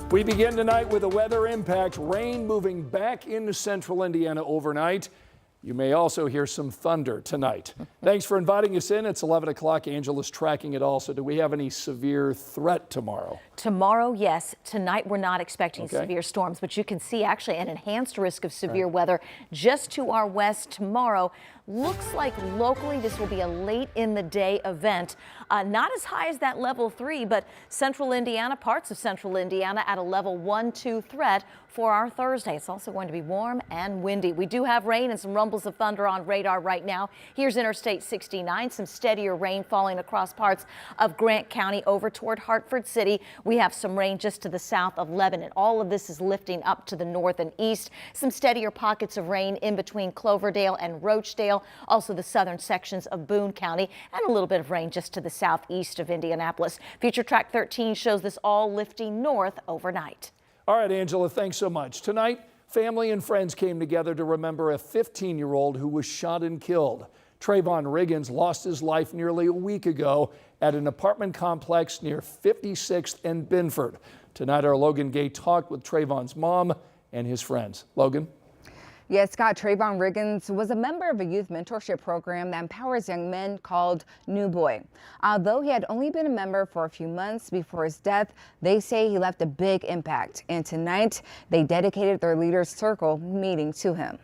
We begin tonight with a weather impact. Rain moving back into central Indiana overnight. You may also hear some thunder tonight. Thanks for inviting us in. It's 11 o'clock. Angela's tracking it all. So do we have any severe threat tomorrow? Tomorrow, yes. Tonight, we're not expecting severe storms, but you can see actually an enhanced risk of severe weather just to our west tomorrow. Looks like locally this will be a late in the day event. Not as high as that level 3, but central Indiana, parts of central Indiana at a level 1-2 threat for our Thursday. It's also going to be warm and windy. We do have rain and some rumbles of thunder on radar right now. Here's Interstate 69, some steadier rain falling across parts of Grant County over toward Hartford City. We have some rain just to the south of Lebanon. All of this is lifting up to the north and east. Some steadier pockets of rain in between Cloverdale and Roachdale, also the southern sections of Boone County, and a little bit of rain just to the southeast of Indianapolis. Future Track 13 shows this all lifting north overnight. All right, Angela, thanks so much. Tonight, family and friends came together to remember a 15-year-old who was shot and killed. Trayvon Riggins lost his life nearly a week ago at an apartment complex near 56th and Binford. Tonight, our Logan Gay talked with Trayvon's mom and his friends. Logan? Yes, Scott, Trayvon Riggins was a member of a youth mentorship program that empowers young men called New Boy. Although he had only been a member for a few months before his death, they say he left a big impact. And tonight, they dedicated their Leaders Circle meeting to him.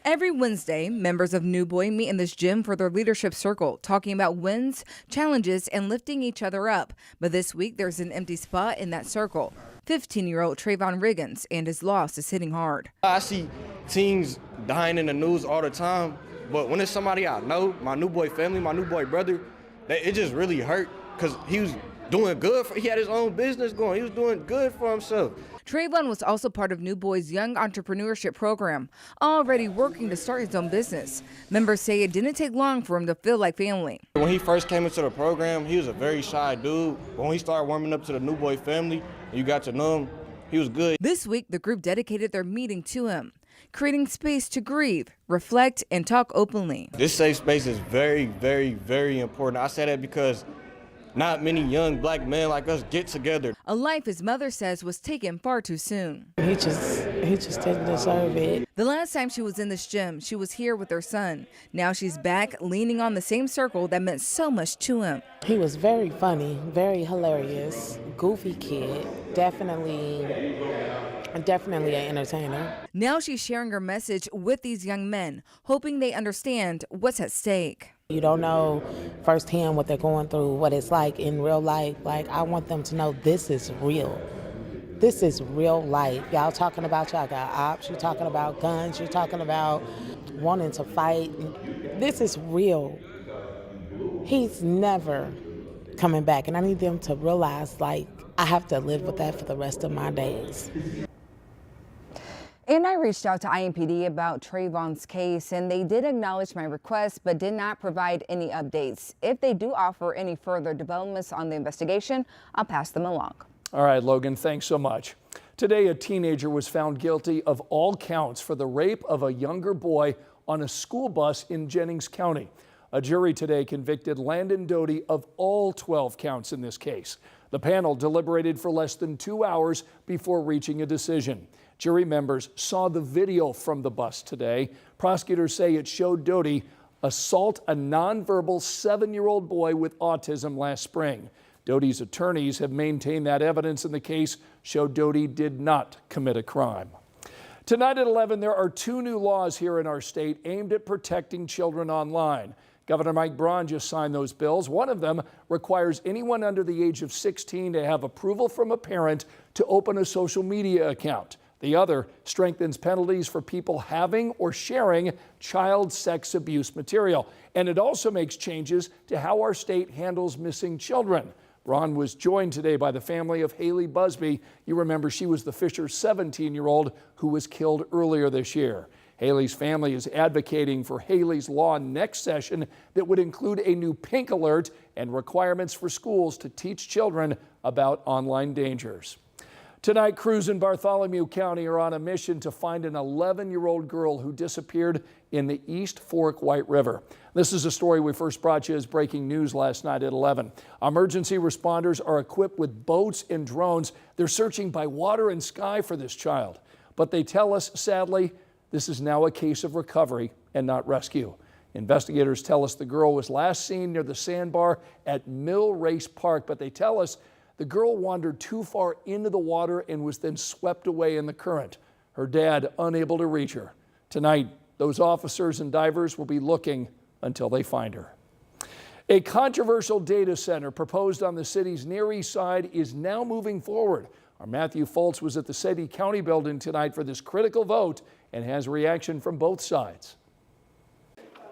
Every Wednesday, members of New Boy meet in this gym for their leadership circle, talking about wins, challenges, and lifting each other up. But this week, there's an empty spot in that circle. 15-year-old Trayvon Riggins, and his loss is hitting hard. I see teens dying in the news all the time, but when it's somebody I know, my New Boy family, my New Boy brother, it just really hurt because he was doing good. He had his own business going. He was doing good for himself. Trayvon was also part of New Boy's Young Entrepreneurship Program, already working to start his own business. Members say it didn't take long for him to feel like family. When he first came into the program, he was a very shy dude. But when he started warming up to the New Boy family, and you got to know him, he was good. This week, the group dedicated their meeting to him, creating space to grieve, reflect, and talk openly. This safe space is very, very, very important. I say that because not many young black men like us get together. A life his mother says was taken far too soon. He just didn't deserve it. The last time she was in this gym, she was here with her son. Now she's back, leaning on the same circle that meant so much to him. He was very funny, very hilarious, goofy kid, definitely an entertainer. Now she's sharing her message with these young men, hoping they understand what's at stake. You don't know firsthand what they're going through, what it's like in real life. Like, I want them to know this is real. This is real life. Y'all talking about y'all got ops, you're talking about guns, you're talking about wanting to fight. This is real. He's never coming back, and I need them to realize, like, I have to live with that for the rest of my days. And I reached out to IMPD about Trayvon's case, and they did acknowledge my request, but did not provide any updates. If they do offer any further developments on the investigation, I'll pass them along. All right, Logan, thanks so much. Today, a teenager was found guilty of all counts for the rape of a younger boy on a school bus in Jennings County. A jury today convicted Landon Doty of all 12 counts in this case. The panel deliberated for less than 2 hours before reaching a decision. Jury members saw the video from the bus today. Prosecutors say it showed Doty assault a nonverbal 7-year-old boy with autism last spring. Doty's attorneys have maintained that evidence in the case showed Doty did not commit a crime. Tonight at 11, there are 2 new laws here in our state aimed at protecting children online. Governor Mike Braun just signed those bills. One of them requires anyone under the age of 16 to have approval from a parent to open a social media account. The other strengthens penalties for people having or sharing child sex abuse material. And it also makes changes to how our state handles missing children. Braun was joined today by the family of Haley Busby. You remember she was the Fisher 17-year-old who was killed earlier this year. Haley's family is advocating for Haley's Law next session that would include a new pink alert and requirements for schools to teach children about online dangers. Tonight, crews in Bartholomew County are on a mission to find an 11-year-old girl who disappeared in the East Fork White River. This is a story we first brought you as breaking news last night at 11. Emergency responders are equipped with boats and drones. They're searching by water and sky for this child. But they tell us, sadly, this is now a case of recovery and not rescue. Investigators tell us the girl was last seen near the sandbar at Mill Race Park, but they tell us the girl wandered too far into the water and was then swept away in the current. Her dad unable to reach her. Tonight, those officers and divers will be looking until they find her. A controversial data center proposed on the city's Near East Side is now moving forward. Our Matthew Foltz was at the City County building tonight for this critical vote and has reaction from both sides.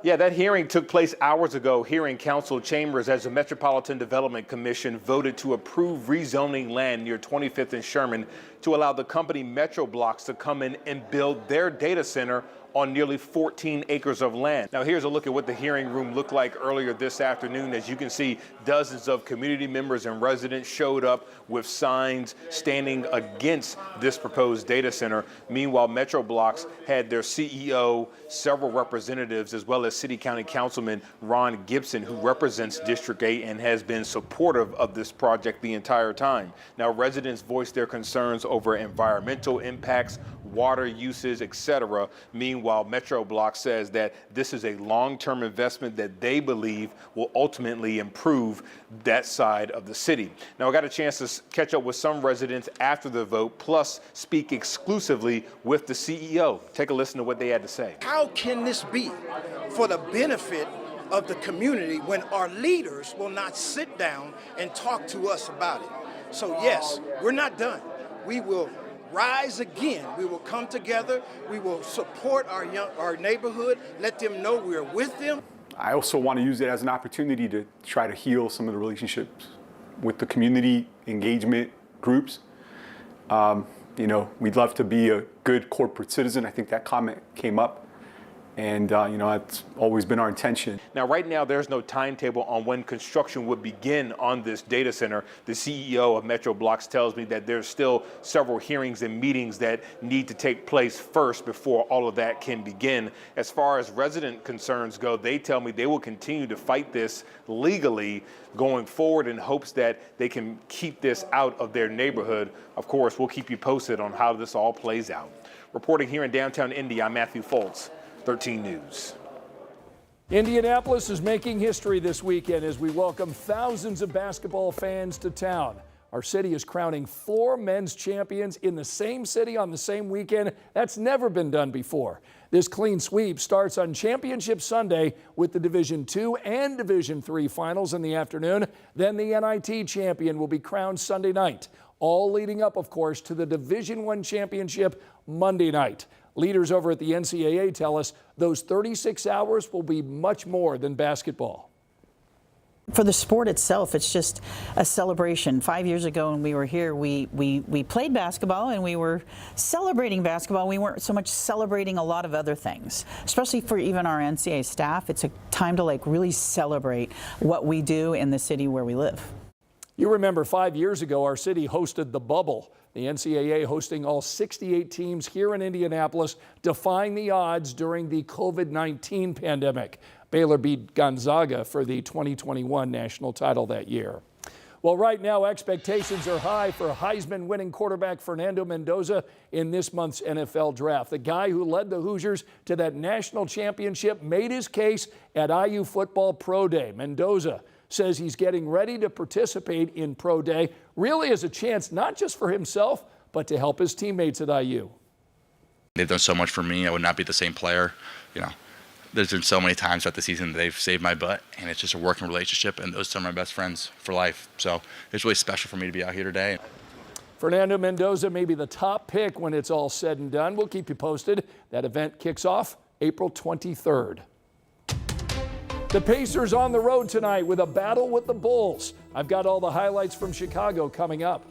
Yeah, that hearing took place hours ago here in council chambers as the Metropolitan Development Commission voted to approve rezoning land near 25th and Sherman to allow the company Metro Blocks to come in and build their data center on nearly 14 acres of land. Now here's a look at what the hearing room looked like earlier this afternoon. As you can see, dozens of community members and residents showed up with signs standing against this proposed data center. Meanwhile, Metro Blocks had their CEO, several representatives, as well as City County Councilman Ron Gibson, who represents District 8 and has been supportive of this project the entire time. Now, residents voiced their concerns over environmental impacts, water uses, etc. Meanwhile, Metro Block says that this is a long-term investment that they believe will ultimately improve that side of the city. Now, I got a chance to catch up with some residents after the vote, plus speak exclusively with the CEO. Take a listen to what they had to say. How can this be for the benefit of the community when our leaders will not sit down and talk to us about it? So yes, we're not done. We will rise again. We will come together. We will support our neighborhood, let them know we're with them. I also want to use it as an opportunity to try to heal some of the relationships with the community engagement groups. You know, we'd love to be a good corporate citizen. I think that comment came up. And, you know, that's always been our intention. Now, right now, there's no timetable on when construction would begin on this data center. The CEO of Metro Blocks tells me that there's still several hearings and meetings that need to take place first before all of that can begin. As far as resident concerns go, they tell me they will continue to fight this legally going forward in hopes that they can keep this out of their neighborhood. Of course, we'll keep you posted on how this all plays out. Reporting here in downtown Indy, I'm Matthew Foltz, 13 News. Indianapolis is making history this weekend as we welcome thousands of basketball fans to town. Our city is crowning 4 men's champions in the same city on the same weekend. That's never been done before. This clean sweep starts on Championship Sunday with the Division II and Division III finals in the afternoon. Then the NIT champion will be crowned Sunday night, all leading up, of course, to the Division I championship Monday night. Leaders over at the NCAA tell us those 36 hours will be much more than basketball. For the sport itself, it's just a celebration. 5 years ago when we were here, we played basketball and we were celebrating basketball. We weren't so much celebrating a lot of other things, especially for even our NCAA staff. It's a time to really celebrate what we do in the city where we live. You remember 5 years ago, our city hosted the Bubble. The NCAA hosting all 68 teams here in Indianapolis, defying the odds during the COVID-19 pandemic. Baylor beat Gonzaga for the 2021 national title that year. Well, right now, expectations are high for Heisman-winning quarterback Fernando Mendoza in this month's NFL draft. The guy who led the Hoosiers to that national championship made his case at IU Football Pro Day. Mendoza says he's getting ready to participate in Pro Day, really as a chance not just for himself, but to help his teammates at IU. They've done so much for me. I would not be the same player. You know, there's been so many times throughout the season that they've saved my butt, and it's just a working relationship, and those are my best friends for life. So it's really special for me to be out here today. Fernando Mendoza may be the top pick when it's all said and done. We'll keep you posted. That event kicks off April 23rd. The Pacers on the road tonight with a battle with the Bulls. I've got all the highlights from Chicago coming up.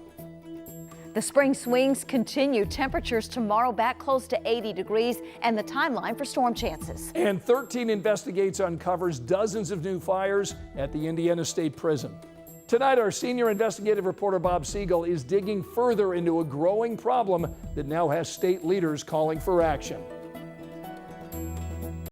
The spring swings continue. Temperatures tomorrow back close to 80 degrees and the timeline for storm chances. And 13 Investigates uncovers dozens of new fires at the Indiana State Prison. Tonight, our senior investigative reporter Bob Siegel is digging further into a growing problem that now has state leaders calling for action.